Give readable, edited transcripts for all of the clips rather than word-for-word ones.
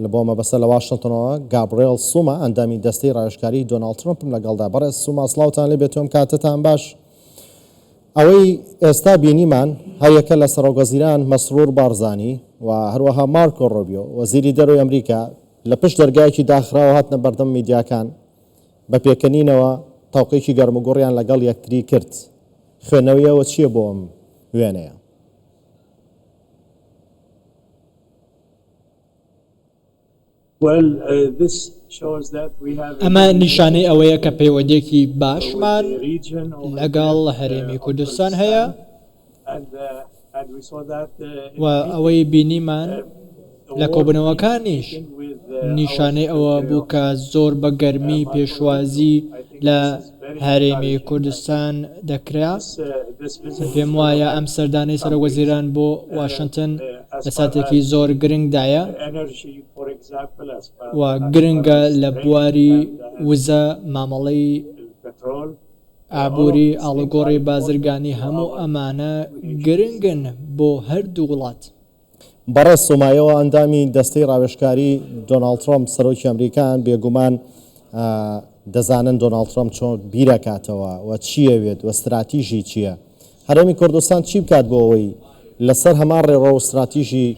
لە بۆ مەبەستە لە واشنگتنەوە گابریێل سوما ئەندامی دەستەی ڕایشکاری دۆناڵد ترۆمپم لەگەڵدا. بەڕێز سوما سڵاوتان لێ بێتۆم کاتتان باش. ئەوەی ئێستا بینیمان هەیەکە لە سەرۆکوەزیران مەسرور بارزانی و هەروەها مارکۆ ڕۆبیۆ وەزیری دەرەوەی ئەمریکا لە پشت دەرگایەکی داخراوە هاتنە بەردەم میدیاکان بە پێکەنینەوە تاوقێکی گەرموگوڕیان لەگەڵ یەکتری کرد. خوێنەوەیەوە چییە بۆ ئەم وێنەیە؟ ئەمە نیشانەی ئەوەیە کە پەیوەندێکی باشمان لەگەڵ هەرێمی کوردستان هەیە و ئەوەی بینیمان لە کۆبنەوەکانیش نیشانەی ئەوە بوو کە زۆر بە گەرمی پێشوازی لە هەرێمی کوردستان دەکرا. پێم وایە ئەم سەردانەی سەرۆکوەزیران بۆ واشنگتن لە ساتێکی زۆر گرنگدایە و گرنگە لە بواری وزە مامەڵەی ئابووری ئاڵوگۆڕی بازرگانی هەموو ئەمانە گرنگن بۆ هەردوو وڵات. بەڕێز سۆمایەوە ئەندامی دەستەی ڕاوێژکاری دۆناڵد ترۆمپ سەرۆکی ئەمریکان بێگومان دەزانن دۆناڵد ترۆمپ چۆن بیرەکاتەوە و چیەوێت و استراتیژی چییە. هەرێمی کوردستان چی بکات بۆ ئەوەی لەسەر هەمان ڕێڕە و استراتیژی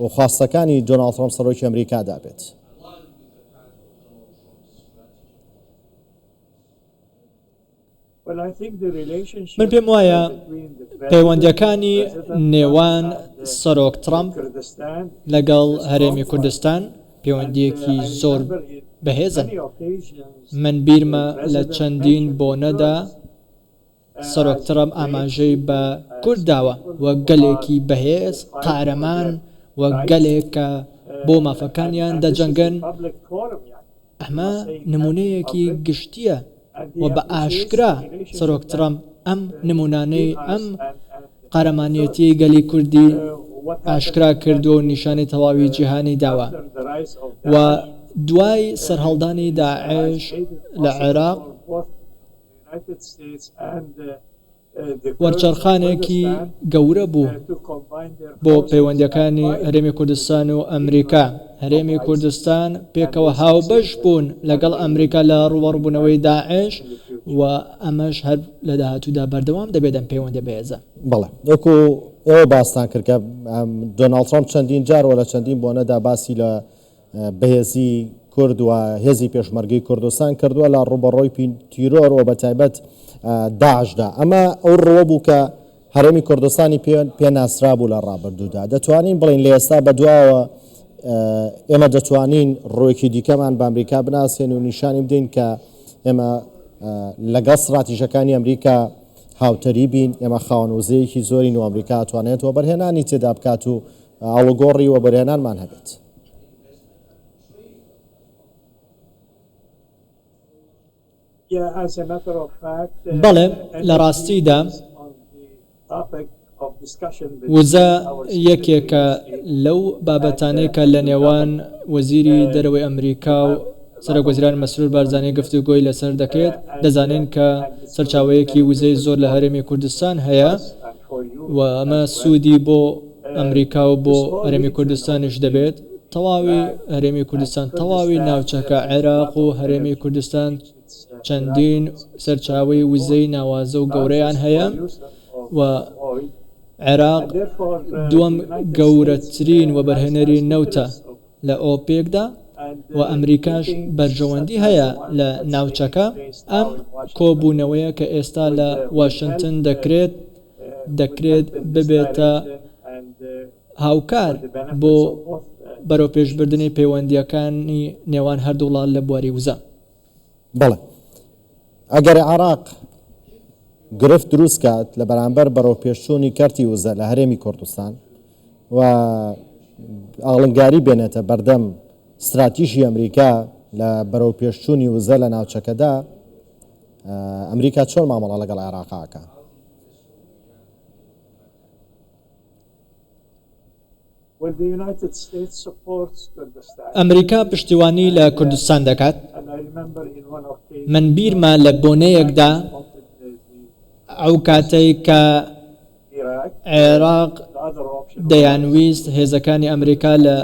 و خواستەکانی دۆناڵد ترۆمپ سەرۆکی ئەمریکادا بێت؟ من پێم وایە پەیوەندیەکانی نێوان سەرۆک ترۆمپ لەگەڵ هەرێمی کوردستان پەیوەندیەکی زۆر بەهێزن. من بیرمە لە چەندین بۆنەدا سەرۆک ترۆمپ ئاماژەی بە کورد داوە وە گەلێکی بەهێز قارەمان وە گەلێکە بۆ مافەکانیان دەجەنگن. ئەمە نمونەیەکی گشتیە و بە ئاشکرا سەرۆک ترۆمپ ئەم نمونانەی ئەم قارەمانیەتی گەلی کوردی ئاشکرا کردو و نیشانی تەواوی جیهانی داوە. و دوای سەرهەڵدانی داعش لە عێراق وەرچەرخانێکی گەورە بوو بۆ پەیوەندیەکانی هەرێمی کوردستان و ئەمریکا. هەرێمی کوردستان پێکەوە هاوبەش بوون لەگەڵ ئەمریکا لە ڕوبەڕبوونەوەی داعش و ئەمەش هەر لە داهاتوودا بەردەوام دەبێت ئەم پەیوەندە بەهێزە. بەڵێ وەکو ئێوە باستان کرد کە دۆناڵد ترۆمپ چەندین جارەوە لە چەندین بۆنەدا باسی لە بەهێزی کورد و هێزی پێشمەرگەی کوردستان کردووە لە ڕوبەڕۆی تیرۆر بە تایبەت داعشدا. ئەمە ئەو ڕۆ بوو کە هەرێمی کوردستانی پێناسرا بوو لە ڕابردوودا. دەتوانین بڵین لە ئێستا بەدواوە ئێمە دەتوانین ڕۆیەکی دیکەمان بە ئەمریکا بناسێن و نیشانی بدەین کە ئێمە لەگەڵ استراتیژەکانی ئەمریکا هاوتەری بین، ئێمە خاوەنوزەیەکی زۆرین و ئەمریکا توانێت و بەرهێنانی تێدا بکات و ئاڵوگۆڕی و بەرهێنانمان هەبێت. بەڵێ لە ڕاستیدا وزە یەکێکە لەو بابەتانەی کە لە نێوان وەزیری دەرەوەی ئەمریکا و سەرۆکوەزیران مەسرور بارزانی گفتوگۆی لەسەر دەکەێت. دەزانین کە سەرچاوەیەکی وزەی زۆر لە هەرێمی کوردستان هەیە و ئەمە سوودی بۆ ئەمریکا و بۆ هەرێمی کوردستانش دەبێت. تەواوی هەرێمی کوردستان تەواوی ناوچەکە عێراق و هەرێمی کوردستان چەندین سەرچاوەی وزەی ناوازە و گەورەیان هەیە و عێراق دووەم گەورەترین و بەرهێنەری نەوتە لە ئۆپێکدا و ئەمریکاش بەرژەوەندی هەیە لە ناوچەکە. ئەم کۆبوونەوەیە کە ئێستا لە واشنگتن دەکرێت ببێتە هاوکار بۆ بەرەو پێشبردننی پەیوەندیەکانی نێوان هەردوو وڵات لە بواری وزە. بەڵێ ئەگەر عێراق گرفت دروست کات لە بەرامبەر بەرەو پێشچوونی کەرتی وزە لە هەرێمی کوردستان و ئاڵنگاری بێنێتە بەردەم استراتیژی ئەمریکا لە بەرەو پێشچوونی وزە لە ناوچەکەدا، ئەمریکا چۆن مامەڵە لەگەڵ عێراقاکە؟ ئەمریکا پشتیوانی لە کوردستان دەکات. من بیرمە لە بۆنەیەکدا ئەو کاتەی کە عێراق دەیانویست هێزەکانی ئەمریکا لە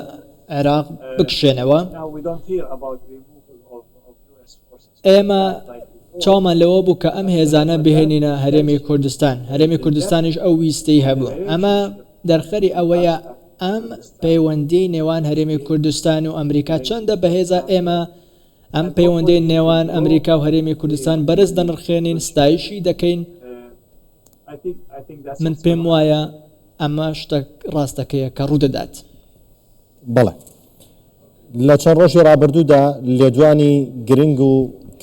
عێراق بکشێنەوە. Now we don't hear about removal of US forces. ئێمە چاومان لەوە بوو کە ئەم هێزانە بهێنینە هەرێمی کوردستان. هەرێمی کوردستانیش ئەو ویستەی هەبوو. ئەمە دەرخەری ئەوەیە ئەم پەیوەندی نێوان هەرێمی کوردستان و ئەمریکا چەندە بەهێزە. ئێمە ئەم پەیوەندی نێوان ئەمریکا و هەرێمی کوردستان بەرز دەنرخێنین، ستایشی دەکەین. I think that's من پێم وایە ئەمە شتە ڕاستەکەیە کە ڕوودەدات. بەڵێ لە چەند ڕۆژی ڕابردوودا لێدوانی گرنگ و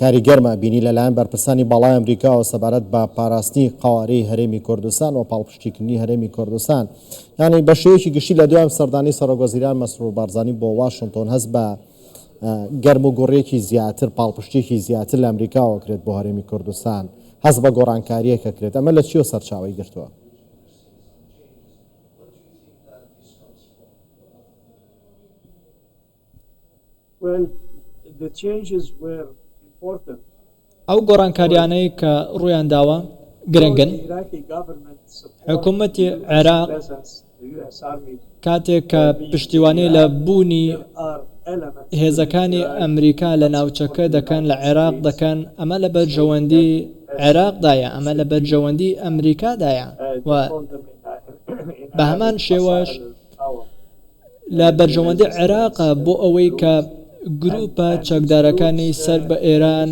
کاریگەرمە بینی لەلایەن بەرپرسانی باڵای ئەمریکاوە سەبارەت بە پاراستنی قاوارەی هەرێمی کوردستان و پاڵپشتیکردنی هەرێمی کوردستان، یعنی بە شێوەیەکی گشتی لە دوای سەردانی سەرۆکوەزیران مەسرور بارزانی بۆ واشنگتن هەست بە گەرم و گۆڕیەکی زیاتر، پاڵپشتێکی زیاتر لە ئەمریکاوە کرێت بۆ هەرێمی کوردستان، هەست بە گۆڕانکاریەکە کرێت. ئەمە لە چیوە سەرچاوەی گرتووە؟ well, the changes were important. ئەو گۆڕانکاریانەی کە ڕوویان داوە گرنگن. The Iraqi government supports حکوومەتی عێراق presence, the US Army. کاتێک کە پشتیوانی لە بوونی Are elements هێزەکانی ئەمریکا لە ناوچەکە دەکەن، لە عێراق دەکەن. ئەمە لە بەرژەوەندی عێراقدایە، ئەمە لە بەرژەوەندی ئەمریکادایە و بە هەمان شێوەش لە بەرژەوەندی عێراقە بۆ ئەوەی کە گروپە چەکدارەکانی سەر بە ئێران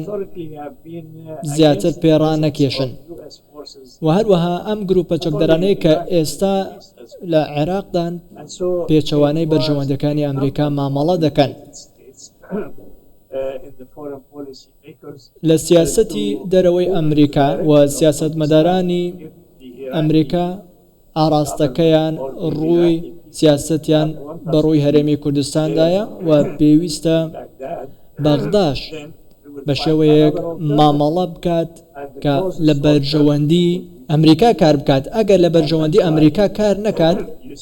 زیاتر پێڕان نەکێشن. و هەروەها ئەم گروپە چەکدارانەی کە ئێستا لە عێراقدان پێچەوانەی بەرژەوەندەکانی ئەمریکا مامەڵە دەکەن. لە سیاسەتی دەرەوەی ئەمریکا و سیاسەتمەدارانی ئەمریکا ئاراستەکەیان ڕووی سیاسەتیان بەڕووی هەرێمی کوردستاندایە و پێویستە بەغداش بە شێوەیەک مامەڵە بکات کە لە بەرژەوەندی ئەمریکا کار بکات. ئەگەر لە بەرژەوەندی ئەمریکا کار نەکات،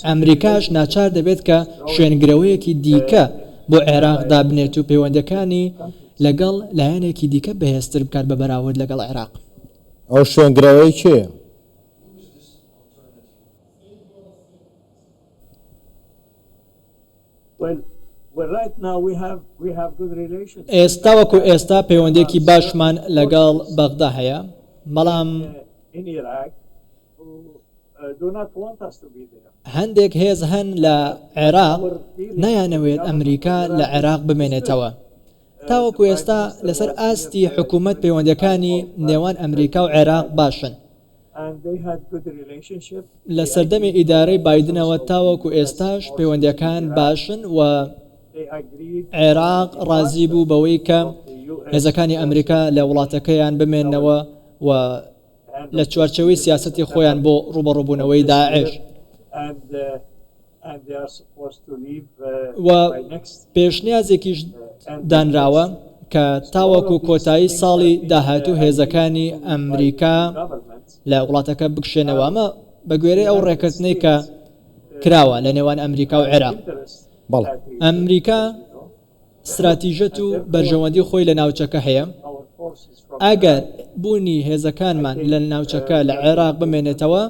ئەمریکاش ناچار دەبێت کە شوێنگرەوەیەکی دیکە بۆ عێراق دابنێت و پەیوەندەکانی لەگەڵ لایەنێکی دیکە بەهێزتر بکات بە بەراورد لەگەڵ عێراق. ئەو شوێنگرەوەی کێیە؟ ئێستا وەکو ئێستا پەیوەندێکی باشمان لەگەڵ بەغدا هەیە، بەڵام هەندێک هێز هەن لە عێراق نایانەوێت ئەمریکا لە عێراق بمێنێتەوە. تاوەکو ئێستا لەسەر ئاستی حکوومەت پەیوەندەکانی نێوان ئەمریکا و عێراق باشن. لە سەردەمی ئیدارەی بایدنەوە تاوەکو ئێستاش پەیوەندەکان باشن و عێراق ڕازی بوو بەوەی کە هێزەکانی ئەمریکا لە وڵاتەکەیان بمێنەوە و لە چوارچەوەی سیاسەتی خۆیان بۆ ڕوبەڕووبوونەوەی داعش. و پێشنیازێکیش دانراوە کە تاوەکو کۆتایی ساڵی داهاتوو هێزەکانی ئەمریکا لە وڵاتەکە بکشێنەوە. ئەمە بە گوێرەی ئەو ڕێککەوتنەی کە کراوە لە نێوان ئەمریکا و عێراق. ئەمریکا استراتیژەت و بەرژەوەندی خۆی لە ناوچەکە هەیە. ئەگەر بوونی هێزەکانمان لە ناوچەکە لە عێراق بمێنێتەوە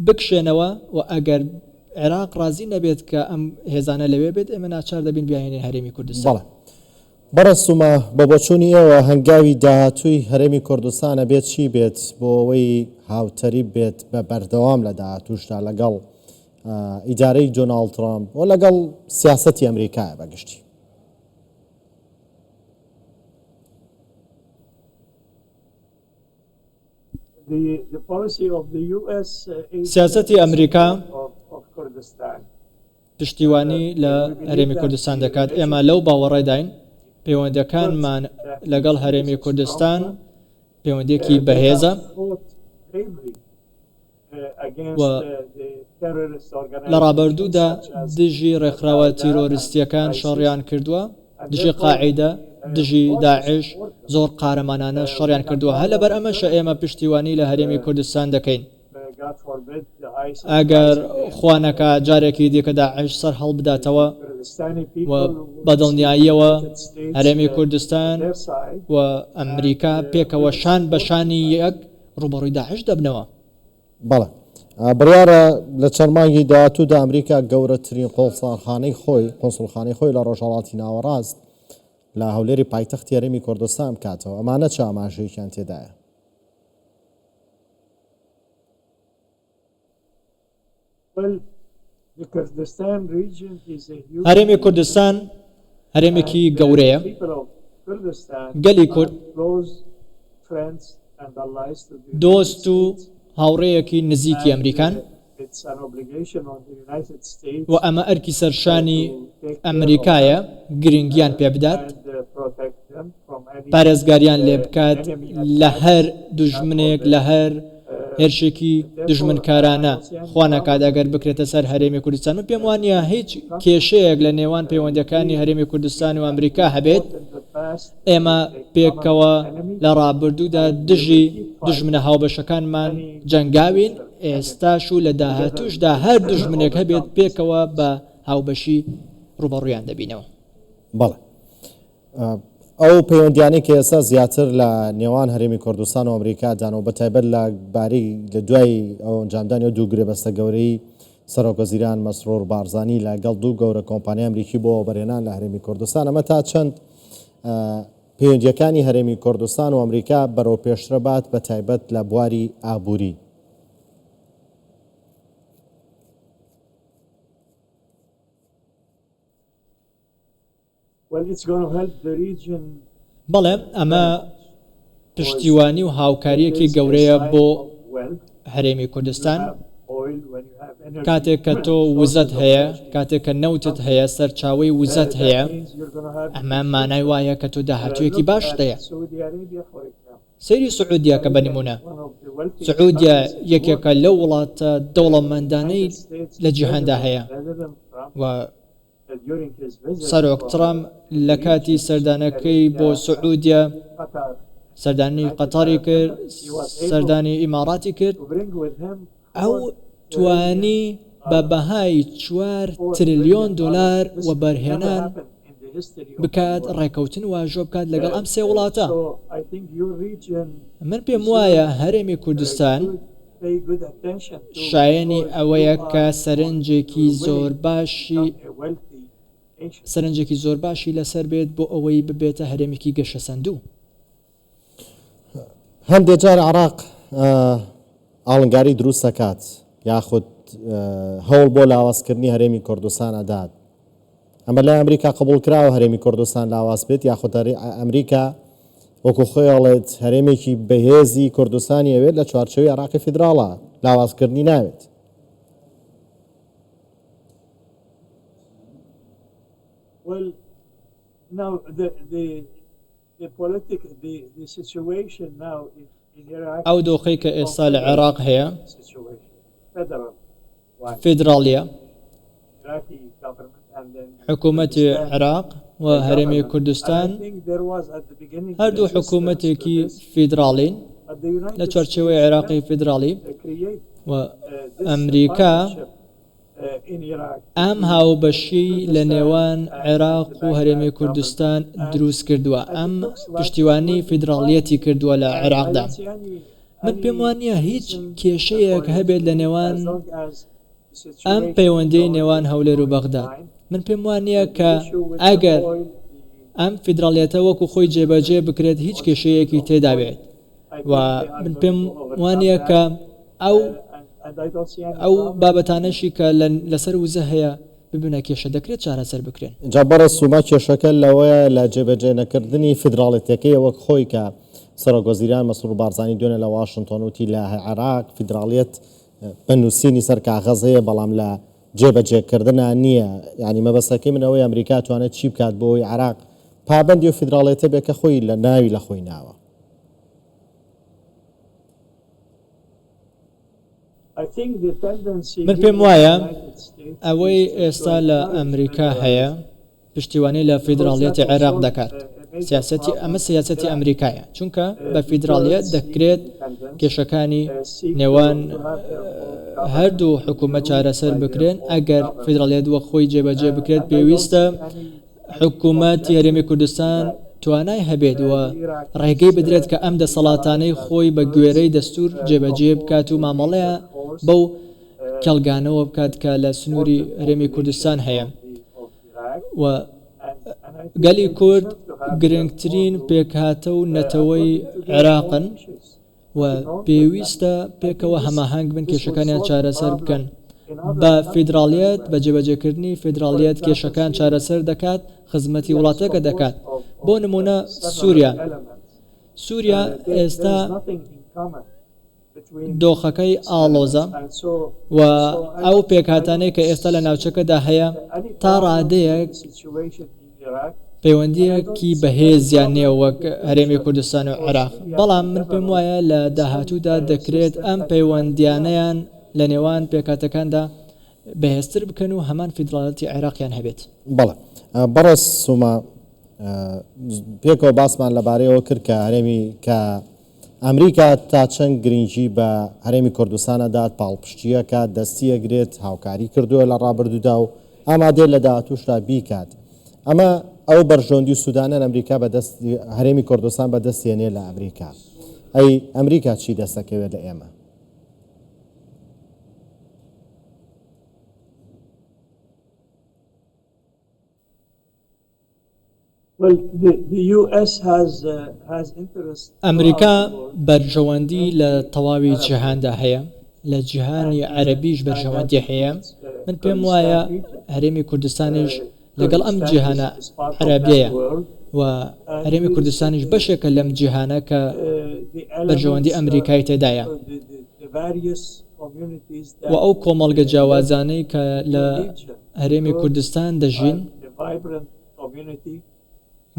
بکشێنەوە و ئەگەر عێراق ڕازی نەبێت کە ئەم هێزانە لەوێ بێت، ئێمە ناچار دەبین بیاهێنین هەرێمی کوردستان. بەڕستومە بە بۆچوونی ئێوە هەنگاوی داهاتووی هەرێمی کوردستانە بێت چی بێت بۆ ئەوەی هاوتەری بێت بە بەردەوام لە داهاتووشدا لەگەڵ ئیدارەی دۆناڵد ترامپ و لەگەڵ سیاسەتی ئەمریکایە بەگشتی؟ سیاسەتی ئەمریکا پشتیوانی لە هەرێمی کوردستان دەکات. ئێمە لەو باوەڕێداین پەیوەندەکانمان لەگەڵ هەرێمی کوردستان پەیوەندێکی بەهێزە و لە ڕابردوودا دژی ڕێکخراوە تیرۆریستیەکان شەڕیان کردووە، دژی قاعیدە، دژی داعش زۆر قارەمانانە شەڕیان کردووە. هە لەبەر ئەمەشە ئێمە پشتیوانی لە هەرێمی کوردستان دەکەین. ئەگەر خوانەکە جارێکی دیکە داعش سەر هەڵ بداتەوە و بەدڵنیاییەوە هەرێمی کوردستان و ئەمریکا پێکەوە شان بە شانی یەک ڕوبەڕووی داعش دەبنەوە. بەڵێ بڕیارە لە چەند مانگی داهاتوودا ئەمریکا گەورەترین قۆنسڵخانەی خۆی لە ڕۆژهەڵاتی ناوەڕاست لە هەولێری پایتەختی هەرێمی کوردستان بکاتەوە. ئەمانە چ ئاماژەیەکیان تێدایە؟ Well, the Kurdistan region is a huge هەرێمی کوردستان هەرێمێکی گەورەیە. people of Kurdistan گەلی کورد are close friends and allies to the دۆست United و States. هاوڕێیەکی نزیکی ئەمریکان It's an obligation on the United States و ئەمە ئەرکی سەرشانی ئەمریکایە گرنگیان پێ بدات and protect them from any پارێزگاریان لێ بکات لە هەر دوژمنێک لە هەر هێرشێکی دژمنکارانە خوا ناکات ئەگەر بکرێتە سەر هەرێمی کوردستان. و پێم وانە هیچ کێشەیەک لە نێوان پەیوەندەکانی هەرێمی کوردستان و ئەمریکا هەبێت. in the past. ئێمە پێکەوە لە ڕابردوودا دژی دژمنە هاوبەشەکانمان جەنگاوین، ئێستاش و لە داهاتوشدا هەر دژمنێک هەبێت پێکەوە بە هاوبەشی ڕوبەڕوویان دەبینەوە. بەڵێ ئەو پەیوەندیانەی کە ئێستا زیاتر لە نێوان هەرێمی کوردستان و ئەمریکادان و بەتایبەت لە باری لە دوای ئەو ئەنجامدانی و دوو گرێبەستە گەورەی سەرۆکوەزیران مەسرور بارزانی لەگەڵ دوو گەورە کۆمپانیای ئەمریکی بۆ بەرهێنان لە هەرێمی کوردستان، ئەمە تا چەند پەیوەندیەکانی هەرێمی کوردستان و ئەمریکا بەرەو پێشترە بات بەتایبەت لە بواری ئابووری؟ Well, it's going to help the region. بەڵێ ئەمە پشتیوانی و هاوکاریەکی گەورەیە بۆ Well, هەرێمی کوردستان. oil when you have energy. کاتێک کە تۆ وزەت هەیە، کاتێک کە نەوتت هەیە، سەرچاوی وزەت هەیە، That means you're going to have ئەمە مانای وایە کە تۆ داهاتوویەکی باش دەیە. Saudi Arabia, for example, سەیری سعودیا کە بەنمونە، one of the wealthiest سعودیا countries in the یەکێکە world. لەو وڵاتە دەوڵەمەندانەی United States لە جیهاندا هەیە President Trump, و during his visit سەرۆک from ترامپ لە کاتی سەردانەکەی بۆ سعودیا Qatar سەردانی قەتاری کرد، سەردانی ئیماراتی کرد، to bring with him ئەو توانی بە بەهای 4 تریلیۆن دلار و بەرهێنان happened in the history of بکات ڕێکەوتن واژۆ بکات لەگەڵ ئەم سێ وڵاتە. So I think your region من پێم وایە هەرێمی کوردستان should pay good attention to شایەنی because ئەوەیە you کە are سەرنجێکی زۆر باشی a wealthy nation. سەرنجێکی زۆر باشی لەسەر بێت بۆ ئەوەی ببێتە هەرێمێکی گەشە سەندوو. هەندێک جار عراق ئاڵنگاری دروست دەکات یاخود هەوڵ بۆ لاوازکردنی هەرێمی کوردستان ئەدات، ئەمە لای ئەمریکا قبول کراوە هەرێمی کوردستان لاواز بێت یاخود ئەمریکا وەکو خۆیڵێت هەرێمێکی بەهێزی کوردستانی ئەوێت لە چوارچەوەی عراقی فیدراڵە لاوازکردنی ناوێت؟ Well, now the situation now in Iraq ئەو دۆخەی کە ئێستا لە عێراق هەیە situation, federal one, فیدراڵیە، Iraqi government and then حکوومەتی عێراق و هەرێمی And کوردستان I think there was at the beginning هەردوو resistance to حکوومەتێکی this, فیدراڵین but the United لە چوارچەوەی عێراقی فیدراڵی create و this ئەمریکا partnership, in Iraq. ئەم هاوبەشی لە نێوان عێراق و هەرێمی کوردستان دروست کردووە، ئەم پشتیوانی فیدراڵیەتی کردووە لە عێراقدا. من پێم وانە هیچ کێشەیەک هەبێت لە نێوان ئەم پەیوەندی نێوان هەولێر و بەغداد. من پێم وانە کە ئەگەر ئەم فیدراڵیەتە وەکو خۆی جێبەجێ بکرێت هیچ کێشەیەکی تێدا بێت و من پێم وانە کە ئەو بابەتانەشی کە لەسەر وزە هەیە ببنە کێشە دەکرێت چارەسەر بکرێن. جابەرە سوما کێشەکە لەوەیە لە جێبەجێ نەکردنی فیدراڵێتەکەی وەک خۆی کە سەرۆکوەزیران مەسرور بارزانی دوێنێ لە واشنتۆن وتی لە عێراق فیدراڵیەت بەنووسینی سەر کاغەز هەیە بەڵام لە جێبەجێکردنە نییە، یعنی مەبەستەکەی من ئەوەی ئەمریکا توانێت چی بکات بۆی عێراق پابەندی و فیدراڵێتە بێکە خۆی لە ناوی لە خۆی ناوە. من پێم وایە ئەوەی ئێستا لە ئەمریکا هەیە پشتیوانی لە فیدراڵیەتی عێراق دەکات. سیاسەتی ئەمە سیاسەتی ئەمریکایە، چونکە بە فیدراڵیەت دەکرێت کێشەکانی نێوان هەردوو حکوومەت چارەسەر بکرێن. ئەگەر فیدراڵیەت وە خۆی جێبەجێ بکرێت پێویستە حکوومەتی هەرێمی کوردستان توانای هەبێت و ڕێگەی بدرێت کە ئەم دەسەڵاتانەی خۆی بە گوێرەی دەستور جێبەجێ بکات و مامەڵەیە بەو کێڵگانەوە بکات کە لە سنووری هەرێمی کوردستان هەیە و گەلی کورد گرنگترین پێکهاتە و نەتەوەی عێراقن و پێویستە پێکەوە هەماهنگ بن کێشەکانیان چارەسەر بکەن بە فیدراڵیەت بە جێبەجێکردنی فیدراڵیەت کێشەکان چارەسەر دەکات خزمەتی وڵاتەکە دەکات بۆ نمونە سووریا ئێستا دۆخەکەی ئاڵۆزە و ئەو پێکهاتانەی کە ئێستا لە ناوچەکەدا هەیە تا ڕادەیەک پەیوەندیەکی بەهێزیان نییە وەک هەرێمی کوردستان و عێراق بەڵام من پێم وایە لە داهاتوودا دەکرێت ئەم پەیوەندیانەیان لە نێوان پێکاتەکاندا بەهێزتر بکەن و هەمان فیدراڵەتی عێراقیان هەبێت. بەڵێ بەڕێز سوما پێکەوە باسمان لەبارەیەوە کرد کە هەرێمی کە ئەمریکا تا چەند گرنگی بە هەرێمی کوردستانەدا پاڵپشتیەکە دەستیەگرێت هاوکاری کردووە لە ڕابردوودا و ئامادە لە داهاتووشدا بیکات ئەمە ئەو بەرژۆندی و سوودانە ئەمریکا بەدەست هەرێمی کوردستان بەدەستێنێ لە ئەمریکا ئەی ئەمریکا چی دەستەکەوێت لە ئێمە؟ ئەمریکا بەرژەوەندی لە تەواوی جیهاندا هەیە لە جیهانی عەرەبیش بەرژەوەندی هەیە من پێم وایە هەرێمی کوردستانیش لەگەڵ ئەم جیهانە عەرەبیەیە و هەرێمی کوردستانیش بەشێکە لەم جیهانە کە بەرژەوەندی ئەمریکای تێدایە و ئەو کۆمەڵگە جیاوازانەی کە لە هەرێمی کوردستان دەژین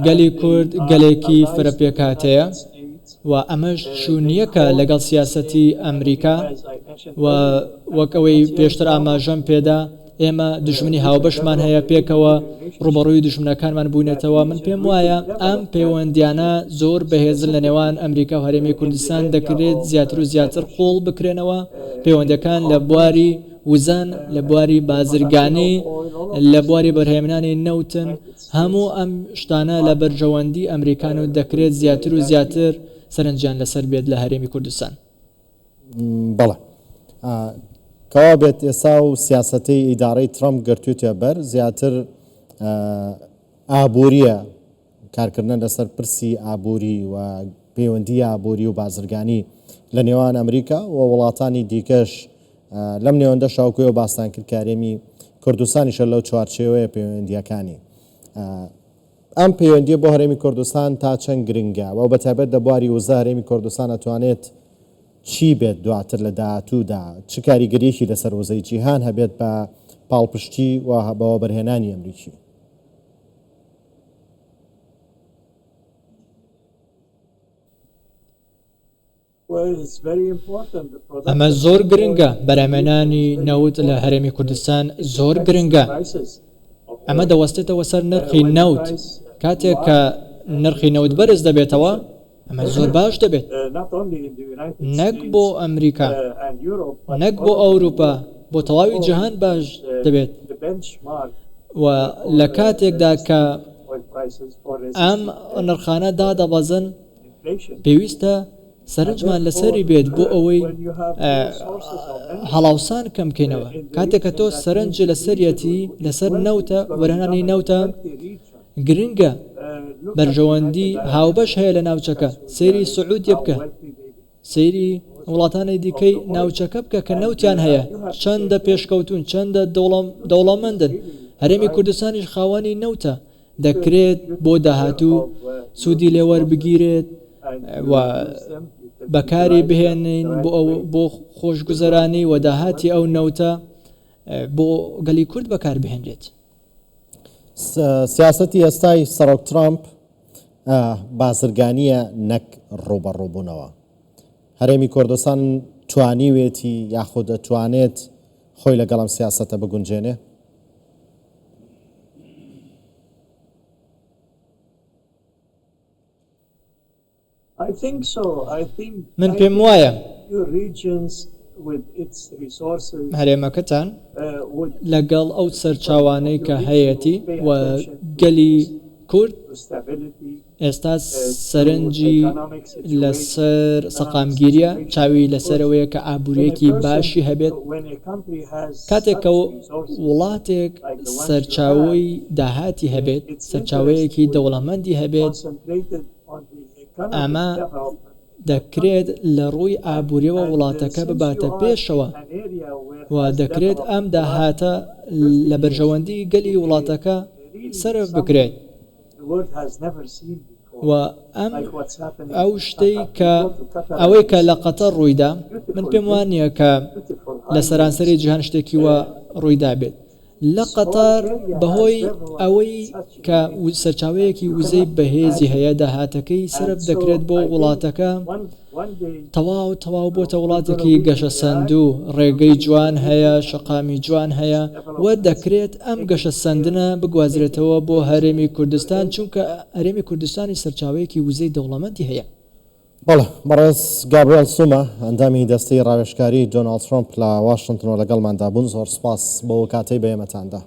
گەلی کورد گەلێکی فرەپێکاتەیە و ئەمەش شوونیەکە لەگەڵ سیاسەتی ئەمریکا و وەک ئەوەی پێشتر ئاماژەم پێدا ئێمە دژمنی هاوبەشمان هەیە پێکەوە ڕوبەڕووی دژمنەکانمان بوونێتەوە من پێم وایە ئەم پەیوەندیانە زۆر بەهێزن لە نێوان ئەمریکا و هەرێمی کوردستان دەکرێت زیاتر و زیاتر قوڵ بکرێنەوە پەیوەندەکان لە بواری وزان لە بواری بازرگانی لە بواری بەرهێمنانی نەوتن هەموو ئەم شتانە لە بەرژەوەندی ئەمریکان و دەکرێت زیاتر و زیاتر سەرنجیان لەسەر بێت لە هەرێمی کوردستان. بەڵێ کەوا بێت ئێستا و سیاسەتی ئیدارەی ترامپ گرتووتە بەر زیاتر ئابووریە کارکردن لەسەر پرسی ئابووری و پەیوەندی ئابووری و بازرگانی لە نێوان ئەمریکا و وڵاتانی دیکەش لەم نێوەندە شاوکوی و باستان کرد کارێمی کوردستانیشە لەو چوارچێوەیە پەیوەندیەکانی ئەم پەیوەندیە بۆ هەرێمی کوردستان تا چەند گرنگە و بەتایبەت لە بواری وزە هەرێمی کوردستان ئەتوانێت چی بێت دواتر لە داهاتوودا چ کاریگەریەکی لەسەر وزەی جیهان هەبێت بە پاڵپشتی و بەوە بەرهێنانی ئەمریکی؟ ئەمە زۆر گرنگە بەرهەمێنانی نەوت لە هەرێمی کوردستان زۆر گرنگە ئەمە دەوەستێتەوە سەر نرخی نەوت کاتێک کە نرخی نەوت بەرز دەبێتەوە ئەمە زۆر باش دەبێت نەک بۆ ئەمریکا نەک بۆ ئەوروپا بۆ تەواوی جیهان باش دەبێت و لە کاتێکدا کە ئەم نرخانە دادەبەزن پێویستە سەرنجمان لەسەری بێت بۆ ئەوەی هەڵاوسان کەم بکەینەوە کاتێک کە تۆ سەرنج لەسەرەتی لەسەر نەوتە وەرهێنانی نەوتە گرنگە بەرژەوەندی هاوبەش هەیە لە ناوچەکە سەیری سعودیە بکە سەیری وڵاتانی دیکەی ناوچەکە بکە کە نەوتیان هەیە چەندە پێشکەوتون چەندە دەوڵەمەندن هەرێمی کوردستانیش خاوەنی نەوتە دەکرێت بۆ داهاتوو سوودی لێوەربگیرێت و بەکاری بهێنین بۆ خۆشگوزەرانی و داهاتی ئەو نەوتە بۆ گەلی کورد بەکار بهێنرێت. سیاسەتی ئێستای سەرۆک ترامپ بازرگانیە نەک ڕوبەڕووبوونەوە هەرێمی کوردستان توانیوێتی یاخود دەتوانێت خۆی لەگەڵم سیاسەتە بگونجێنێ؟ من پێم وایە هەرێمەکەتان لەگەڵ ئەو سەرچاوانەی کە هەیەی و گەلی کورد ئێستا سەرنجی لەسەر سەقامگیریە چاوی لەسەرەوەیە کە ئابوووریەکی باشی هەبێت کاتێککە وڵاتێک سەرچاوی داهاتی هەبێت سەرچاوەیەکی دەوڵەمەندی هەبێت ئەمە دەکرێت لە ڕووی ئابوووریەوە وڵاتەکە بباتە پێشەوە و دەکرێت ئەم داهاتە لە بەرژەوەندی گەلی وڵاتەکە سەرف بکرێت و ئەو شتەی کە ئەوەی کە لە قەتەر ڕوویدا من پێم وانە کە لە سەرانسەری جیهان شتێکی وە ڕوویدا بێت لە قەتەر بەهۆی ئەوەی کە سەرچاوەیەکی وزەی بەهێزی هەیە داهاتەکەی سرف دەکرێت بۆ وڵاتەکە تەواو بۆتە وڵاتێکی گەشە سەندوو ڕێگەی جوان هەیە شەقامی جوان هەیە و دەکرێت ئەم گەشە سەندنە بگوازرێتەوە بۆ هەرێمی کوردستان چونکە هەرێمی کوردستانی سەرچاوەیەکی وزەی دەوڵەمەندی هەیە. بەڵێ بەڕێز گابریێل سومە ئەندامی دەستەی ڕاوێژکاری دۆناڵد ترۆمپ لە واشنگتنەوە لەگەڵماندا بوون زۆر سپاس بۆ کاتەی بەیەمەتاندا.